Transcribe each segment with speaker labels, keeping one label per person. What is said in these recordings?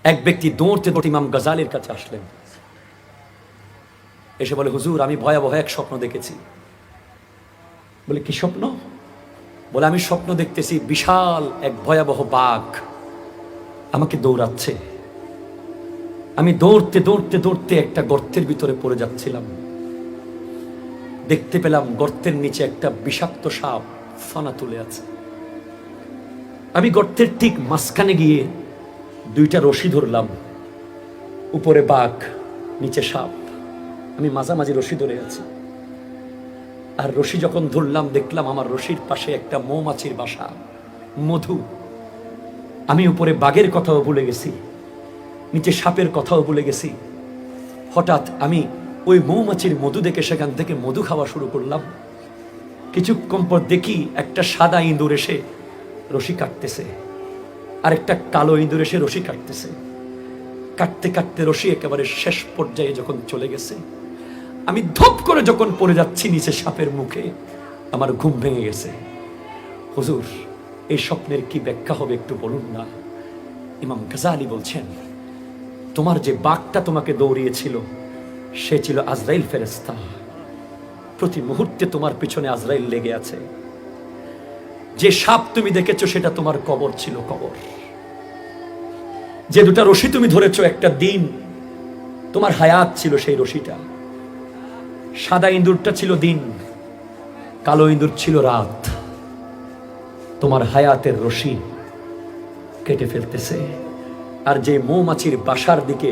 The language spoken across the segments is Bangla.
Speaker 1: এক ব্যক্তি দৌড়তে দৌড়তে ইমাম গাজালির কাছে আসলেন, এসে বলে, হুজুর আমি ভয়াবহ এক স্বপ্ন দেখেছি। বলে, কি স্বপ্ন? বলে, আমি স্বপ্ন দেখতেছি বিশাল এক ভয়াবহ বাঘ আমাকে দৌড়াচ্ছে। আমি দৌড়তে দৌড়তে দৌড়তে একটা গর্তের ভিতরে পড়ে যাচ্ছিলাম। দেখতে পেলাম গর্তের নিচে একটা বিষাক্ত সাপ ফানা তুলে আছে। আমি গর্তের ঠিক মাঝখানে গিয়ে দুইটা রশি ধরলাম, উপরে বাঘ, নিচে সাপ, আমি মাঝামাঝি রশি ধরে আছি। আর রশি যখন ধরলাম দেখলাম আমার রশির পাশে একটা মৌমাছির বাসা, মধু। আমি উপরে বাঘের কথাও ভুলে গেছি, নিচে সাপের কথাও ভুলে গেছি। হঠাৎ আমি ওই মৌমাছির মধু দেখে সেখান থেকে মধু খাওয়া শুরু করলাম। কিছুক্ষণ পর দেখি একটা সাদা ইঁদুর এসে রশি কাটতেছে, আর একটা কালো ইঁদুর এসে রশি কাটতেছে। কাটতে কাটতে রশি একেবারে শেষ পর্যায়ে যখন চলে গেছে, আমি ধপ করে যখন পড়ে যাচ্ছি নিচে সাপের মুখে, আমার ঘুম ভেঙে গেছে। হুজুর, এই স্বপ্নের কি ব্যাখ্যা হবে একটু বলুন না। ইমাম গাজালি বলছেন, তোমার যে বাঘটা তোমাকে দৌড়িয়েছিল সে ছিল আজরাইল ফেরেশতা। প্রতি মুহূর্তে তোমার পিছনে আজরাইল লেগে আছে। যে সাপ তুমি দেখেছো সেটা তোমার কবর ছিল, কবর। যে দুটা রশি তুমি ধরেছো, একটা দিন তোমার হায়াত ছিল সেই রশিটা। সাদা ইঁদুরটা ছিল দিন, কালো ইঁদুর ছিল রাত। তোমার হায়াতের রশি কেটে ফেলতেছে। আর যে মৌমাছির বাসার দিকে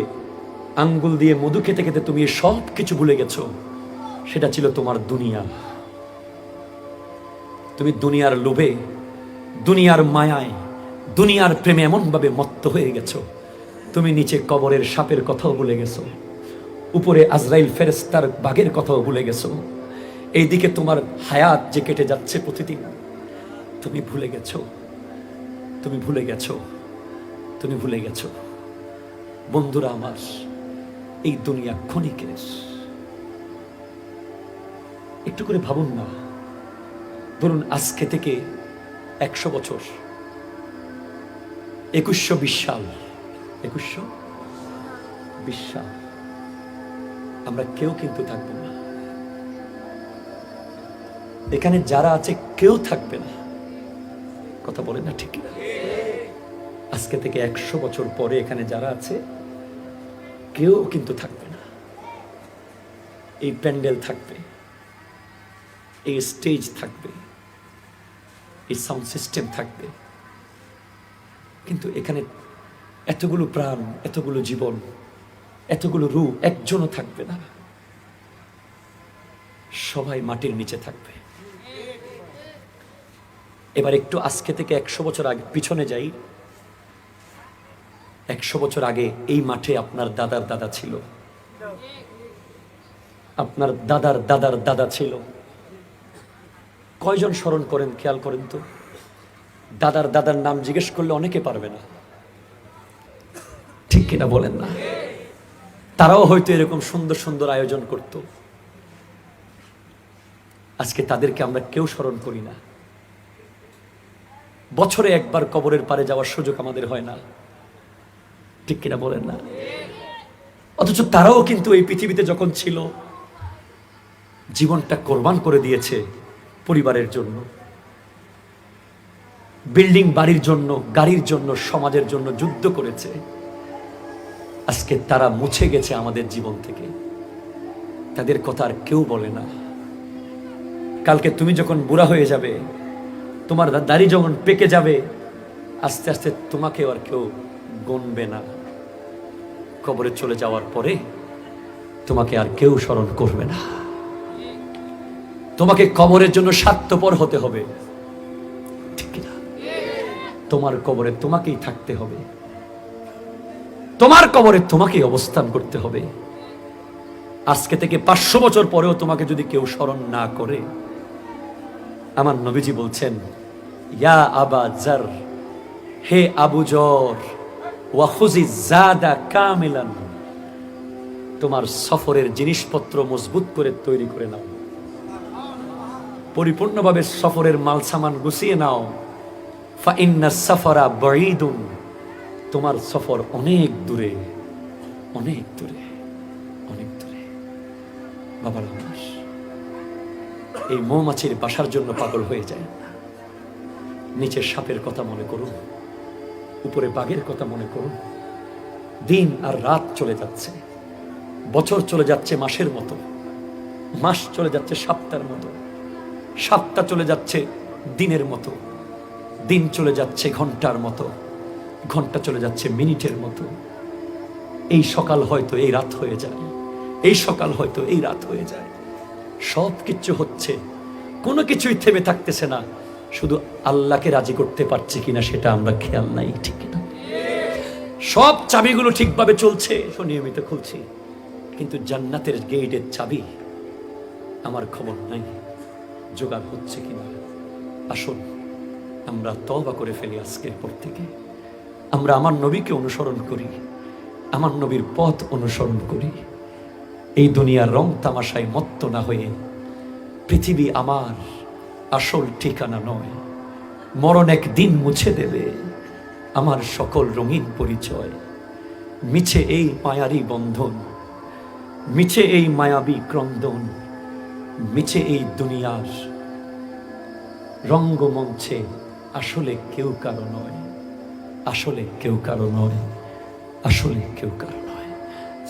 Speaker 1: আঙ্গুল দিয়ে মধু খেতে খেতে তুমি সব কিছু ভুলে গেছো, সেটা ছিল তোমার দুনিয়া। তুমি দুনিয়ার লোভে, দুনিয়ার মায়ায়, দুনিয়ার প্রেমে এমন ভাবে মত্ত হয়ে গেছো, তুমি নিচে কবরের সাপের কথাও ভুলে গেছো, উপরে আজরাইল ফেরেশতার বাঘের কথাও ভুলে গেছো। এইদিকে তোমার হায়াত যে কেটে যাচ্ছে প্রতিদিন, তুমি ভুলে গেছো, তুমি ভুলে গেছো, তুমি ভুলে গেছো। বন্ধুরা আমার, এই দুনিয়া ক্ষণিকের। একটু করে ভাবুন না। ধরুন আজকে থেকে 100 বছর, 2120 সাল, 2120 সাল, আমরা কেউ কিন্তু থাকবো না। এখানে যারা আছে কেউ থাকবে না। কথা বলেন না ঠিক? আজকে থেকে 100 বছর পরে এখানে যারা আছে কেউ কিন্তু থাকবে না। এই প্যান্ডেল থাকবে, এই স্টেজ থাকবে, এই সাউন্ড সিস্টেম থাকবে, কিন্তু এখানে এতগুলো প্রাণ, এতগুলো জীবন, এতগুলো রূপ, একজনও থাকবে না। সবাই মাটির নিচে থাকবে। এবার একটু আজকে থেকে 100 বছর আগে পিছনে যাই। 100 বছর আগে এই মাঠে আপনার দাদার দাদা ছিল, আপনার দাদার দাদার দাদা ছিল। কয়জন স্মরণ করেন, খেয়াল করেন তো। দাদার দাদার নাম জিজ্ঞেস করলে অনেকে পারবে না, ঠিক কিনা বলেন না? তারাও হয়তো এরকম সুন্দর সুন্দর আয়োজন করত। আজকে তাদেরকে আমরা কেউ স্মরণ করি না। বছরে একবার কবরের পারে যাওয়ার সুযোগ আমাদের হয় না, ঠিক কিনা বলেন না? অথচ তারাও কিন্তু এই পৃথিবীতে যখন ছিল, জীবনটা কোরবান করে দিয়েছে পরিবারের জন্য, বিল্ডিং বাড়ির জন্য, গাড়ির জন্য, সমাজের জন্য যুদ্ধ করেছে। আজকে তারা মুছে গেছে আমাদের জীবন থেকে। তাদের কথা আর কেউ বলে না। কালকে তুমি যখন বুড়া হয়ে যাবে, তোমার দাড়ি যখন পেকে যাবে, আস্তে আস্তে তোমাকে আর কেউ গণবে না। কবরে চলে যাওয়ার পরে তোমাকে আর কেউ স্মরণ করবে না। তোমাকে কবরের জন্য স্বার্থপর হতে হবে, ঠিক না? তোমার কবরে তোমাকেই থাকতে হবে, তোমার কবরে তোমাকেই অবস্থান করতে হবে। আজকে থেকে 500 বছর পরেও তোমাকে যদি কেউ স্মরণ না করে, আমার নবীজি বলছেন, ইয়া আবা জার, হে আবু জর, ওয়া খুজি জাদা কামিলান, তোমার সফরের জিনিসপত্র মজবুত করে তৈরি করে নাও, পরিপূর্ণভাবে সফরের মাল সামান গুছিয়ে নাও। ফা ইন্না সাফারা বাঈদুন, তোমার সফর অনেক দূরে, অনেক দূরে, অনেক দূরে। বাবার আমার, এই মৌমাছির বাসার জন্য পাগল হয়ে যায় না। নিচের সাপের কথা মনে করুন, উপরে বাঘের কথা মনে করুন। দিন আর রাত চলে যাচ্ছে, বছর চলে যাচ্ছে মাসের মতো, মাস চলে যাচ্ছে সপ্তাহের মতো, সপ্তাহ চলে যাচ্ছে দিনের মতো, দিন চলে যাচ্ছে ঘন্টার মতো, ঘন্টা চলে যাচ্ছে মিনিটের মতো। এই সকাল হয়তো এই রাত হয়ে যায়, এই সকাল হয়তো এই রাত হয়ে যায়। সব কিছু হচ্ছে, কোনো কিছুই থেমে থাকতেছে না। শুধু আল্লাহকে রাজি করতে পারছি কিনা সেটা আমরা খেয়াল নাই, ঠিক না? সব চাবিগুলো ঠিকভাবে চলছে, নিয়মিত খুলছি, কিন্তু জান্নাতের গেটের চাবি আমার খবর নাই, জোগাড় হচ্ছে কিনা। আসুন আমরা তওবা করে ফেলি আজকের পর থেকে। আমরা আমার নবীকে অনুসরণ করি, আমার নবীর পথ অনুসরণ করি। এই দুনিয়ার রং তামাশায় মত্ত না হয়ে, পৃথিবী আমার আসল ঠিকানা নয়। মরণ একদিন মুছে দেবে আমার সকল রঙিন পরিচয়। মিছে এই মায়ারি বন্ধন, মিছে এই মায়াবী ক্রন্দন, মিছে এই দুনিয়ার রঙ্গমঞ্চে আসলে কেউ কারো নয়, আসলে কেউ কারো নয়, আসলে কেউ কারো নয়।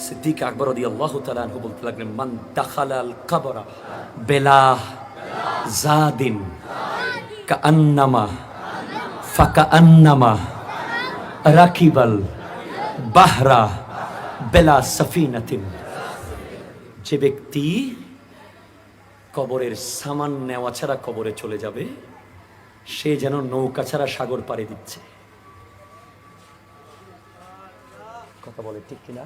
Speaker 1: সিদ্দিক আকবর রাদিয়াল্লাহু তাআলা আনহু বলতে লাগলেন, মান দাখালাল কবরা বেলা জাদিন কাআন্নামা ফাকাআন্নামা রাকিবাল বাহরা বেলা সাফিনাতিন। যে ব্যক্তি কবরের সামান নেওয়া ছাড়া কবরে চলে যাবে, সে যেন নৌকা ছাড়া সাগর পাড়ি দিচ্ছে। কথা বলে ঠিক কিনা?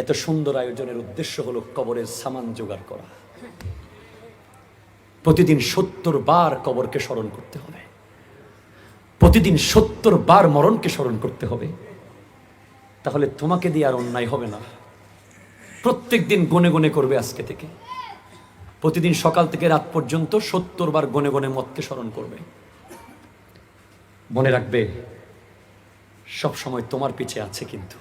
Speaker 1: এত সুন্দর আয়োজনের উদ্দেশ্য হলো কবরের সামান জোগাড় করা। প্রতিদিন 70 বার কবরকে স্মরণ করতে হবে, প্রতিদিন 70 বার মরণকে স্মরণ করতে হবে। তাহলে তোমাকে দিয়ে আর অন্যায় হবে না। প্রত্যেক দিন গনে গনে করবে আজকে থেকে, প্রতিদিন সকাল থেকে রাত পর্যন্ত 70 বার গনে গনে মতকে স্মরণ করবে। মনে রাখবে সব সময় তোমার পিছে আছে কিন্তু